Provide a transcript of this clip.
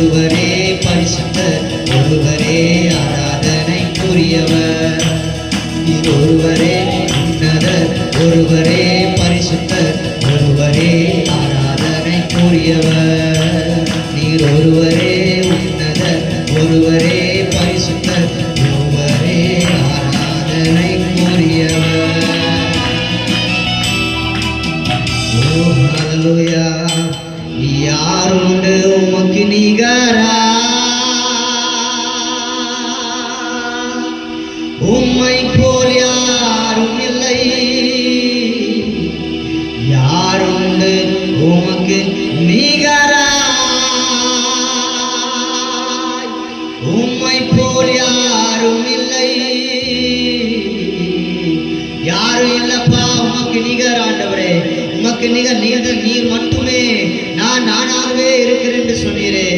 ஒருவரே பரிசுத்தர், ஒருவரே ஆராதனைக்குரியவர். நீர் ஒருவரே உன்னதர், ஒருவரே பரிசுத்தர், ஒருவரே ஆராதனைக்குரியவர். நீர் ஒருவரே உன்னதர், ஒருவரே பரிசுத்தர், ஒருவரே ஆராதனைக்குரியவர். ஓ ஹல்லேலூயா. யாருண்டு உமக்கு நிகரா? உம்மை போல் யாரும் இல்லை. யாருண்டு உமக்கு நிகரா? உம்மை போல் யாரும் இல்லை. யாரும் இல்லப்பா உமக்கு நிகர் ஆண்டவரே. உமக்கு நிகர் நீர் மட்டுமே. நான் நானாகவே இருக்கிறேன் என்று சொன்னீரே.